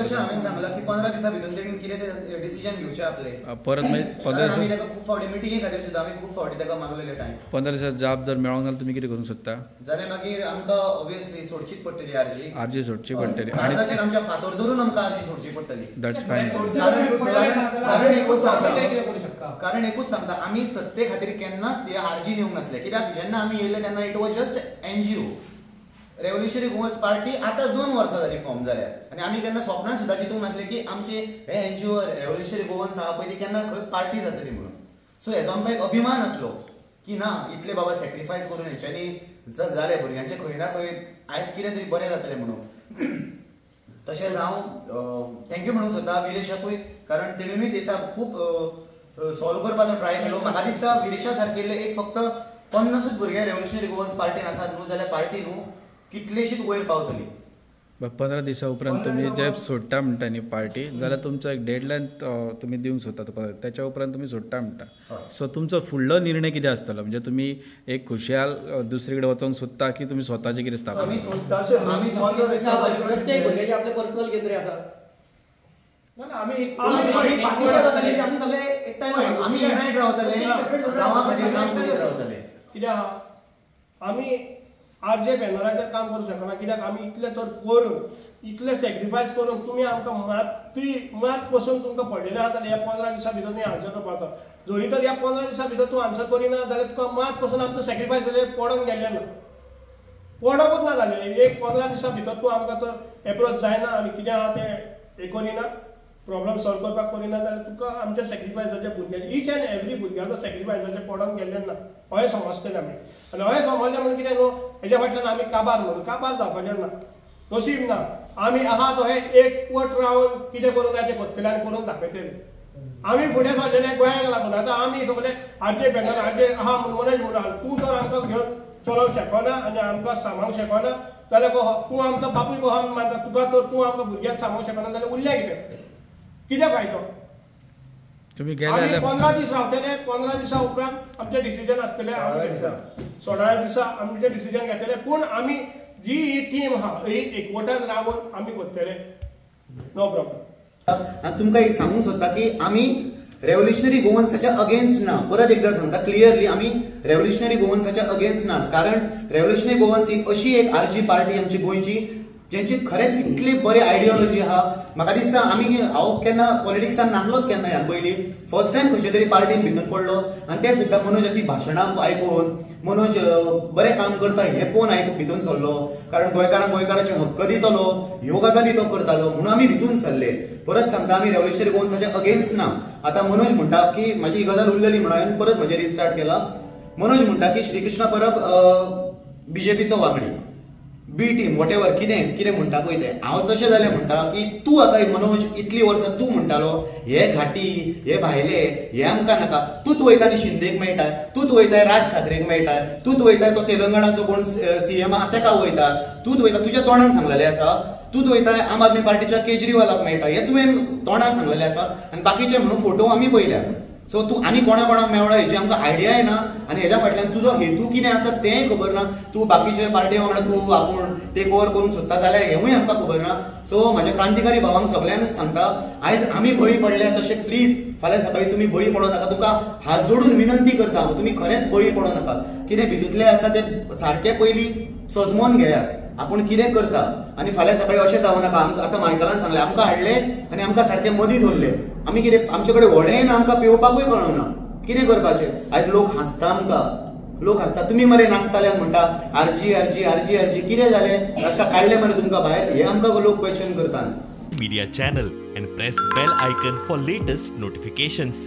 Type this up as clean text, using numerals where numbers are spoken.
तशें हांवें सांगलां की 15 दिसां भितर तेणेन कितें डिसिजन घेवचें आपलें परत मागीर 15 आमी दिसा ताका खूब फावटी मिटिंगे खातीर सुद्दां आमी खूब फावटी ताका मागलेले टायम 15 दिसा जाप जर मेळोंक ना तुमी कितें करूंक सोदता जाल्यार मागीर आमकां ऑब्वियसली सोडचीच पडटली आरजी सोडची पडटली आनी अर्जाचेर आमच्या फातर धरून आमकां आरजी सोडची पडटली दॅट्स फायन कारण एकूच सांगता आमी सत्ते खातीर केन्नाच आरजी दिवंक नासले कित्याक जेन्ना आमी येयले तेन्ना it was just NGO revolutionary Goans party आतां 2 वर्सां जाली फॉर्म जाल्यार आनी आमी केन्ना स्वप्नान सुद्दां चिंतूंक नासले की आमचे हे एनजीओ रेव्होल्युशनरी गोवन्स आहा पळय ती केन्ना खंय पार्टी जातली म्हणून सो हेजो आमकां एक अभिमान आसलो की ना इतले बाबा सॅक्रिफायस करून हेंच्यांनी जाले भुरग्यांचे खंय ना खंय आयज कितें तरी बरें जातलें म्हणून तशेंच हांव थँक्यू म्हणूंक सोदता विरेशाकूय कारण तेणेनूय दिसा खूब सॉल्व करपाचो ट्राय केलो म्हाका दिसता विरेशा सारकेले एक फक्त 50 भुरगे रेव्होल्युशनरी गोवन्स पार्टीन आसात न्हू जाल्यार पार्टी न्हू कितलेशीच वयर पावतली 15 दिसा उपरांत तुम्ही जे सोडटा म्हणटा न्ही पार्टी जाल्यार तुमचो एक डेडलायन तुमी दिवंक सोदता त्याच्या उपरांत तुमी सोडटा म्हणटा सो तुमचो फुडलो निर्णय कितें आसतलो म्हणजे तुमी एक खुशाल दुसरे कडेन वचोंक सोदता की तुमी स्वताचे कितें स्थापन प्रत्येक भुरग्याचे आपले पर्सनल कितें आसा आमी युनायट रावतले गांवा खातीर काम करीत रावतले कित्याक आमी आरजे बॅनराचेर काम करूं शकना कित्याक आमी इतले तर करून इतले सॅक्रिफायस करून तुमी आमकां मात पसून तुमकां पडलेले जाताले ह्या 15 दिसां भितर न्ही आन्सर करपाचो जरी तर ह्या 15 दिसां भितर तूं आन्सर करिना जाल्यार तुका मात पसून आमचो सॅक्रिफायस जाल्यार पडोंक गेल्ले ना पडोंकूच ना जालें एक 15 दिसां भितर तूं आमकां तर एप्रोच जायना आनी कितें आहा तें हें करिना प्रॉब्लम सॉल्व करपाक करिना जाल्यार तुका आमच्या सॅक्रिफायसाचे भुरग्याचे ईच एंड एवरी भुरग्याचो सॅक्रिफायसाचे पडोंक गेल्ले ना अशें समजतले आमी आनी अशें समजलें म्हणून कितें न्हू हेज्या फाटल्यान आमी काबार म्हणून काबार जावपाचें ना नशीब ना आमी आहा तो हे एकवट रावन कितें करूं जाय तें करतले आनी करून दाखयतले आमी फुडें सरलेले गोंयाक लागून आतां आमी सगळे आरजे बॅनर आरजे आहा मनोज म्हणून तूं जर आमकां घेवन चलोवंक शकना आनी आमकां सांबाळूंक शकना जाल्यार तूं आमचो बापूय कहो आमी मानता तुका तर तूं आमकां भुरग्यांक सांबाळूंक शकना जाल्यार उरलें कितें फायदो तुम्ही 15 दीस रावतले 15 दिसां उपरांत आमचें डिसिजन आसतलें 16 दिसा आमचें डिसिजन घेतलें पूण आमी जी ही टीम आहा ही एकवटान रावन आमी करतले नो प्रॉब्लेम तुमकां एक सांगूंक सोदता की आमी रेव्होल्युशनरी गोवन्साच्या अगेन्स्ट ना परत एकदा सांगता क्लियरली आमी रेव्होल्युशनरी गोवन्साच्या अगेन्स्ट ना कारण रेव्होल्युशनरी गोवन्स ही अशी एक आरजी पार्टी आमची गोंयची जेंची खरेंच इतली बरी आयडियोलॉजी आहा म्हाका दिसता हांव केन्ना पॉलिटिक्सान नासलोच केन्ना ह्या पयलीं फर्स्ट टायम खंयचे तरी पार्टीन भितून पडलो आनी ते सुद्दां मनोजाची भाशणां आयकून मनोज बरें काम करता हें पळोवन भितून सरलो कारण गोंयकाराचे हक्क दितलो ह्यो गजाली तो करतालो म्हणून आमी भितून सरले परत सांगता आमी रेव्होल्युशनरी गोवन्साच्या अगेन्स्ट ना आतां मनोज म्हणटा की म्हाजी ही गजाल उरलेली म्हणून हांवें परत म्हजें रिस्टार्ट केला मनोज म्हणटा की श्रीकृष्णा परब बीजेपीचो वांगडी बी टीम वॉट एवर कितें म्हणटा पळय तें हांव तशें जालें म्हणटा की तूं आतां मनोज इतली वर्सां तूं म्हणटालो हे घाटी हे भायले हे आमकां नाका तूंच वयता न्ही शिंदेक मेळटा तूंच वयताय राज ठाकरेक मेळटा तूंच वयताय तो तेलंगणाचो कोण सीएम आहा तेका वयता तूंच वयता तुज्या तोंडान सांगलेलें आसा तूंच वयताय आम आदमी पार्टीच्या केजरीवालाक मेळटा हें तुवें तोंडान सांगलेलें आसा आनी बाकीचे म्हणून फोटो आमी पळयल्या सो तूं आनी कोणाक मेवळा हेजी आमकां आयडियाय ना आनी हेज्या फाटल्यान तुजो हेतू कितें आसा तेंय खबर ना तूं बाकीचे पार्टी वांगडा तूं आपूण टेक ओवर करूंक सोदता जाल्यार हेवूय आमकां खबर ना सो म्हाज्या क्रांतिकारी भावांक सगळ्यांक सांगता आयज आमी बळी पडले तशें प्लीज फाल्यां सकाळीं तुमी बळी पडो नाका तुका हात जोडून विनंती करता तुमी खरेंच बळी पडो नाका कितें भितूतलें आसा तें सारकें पयलीं सजमोवन घेयात आपूण कितें करता आनी फाल्यां सकाळीं अशें जावं नाका आतां मायकलान सांगलें आमकां हाडले आनी आमकां सारकें मदीं दवरले आमी कितें आमचे कडेन व्हडें ना आमकां पेंवपाकूय कळना कितें करपाचें आयज लोक हांसता आमकां लोक हांसता तुमी मरे नाचताल्यान म्हणटा आरजी आरजी आरजी आरजी कितें जालें लास्टाक काडलें मरे तुमकां भायर हे आमकां लोक क्वेश्चन करतात Media channel and press bell icon for latest notifications.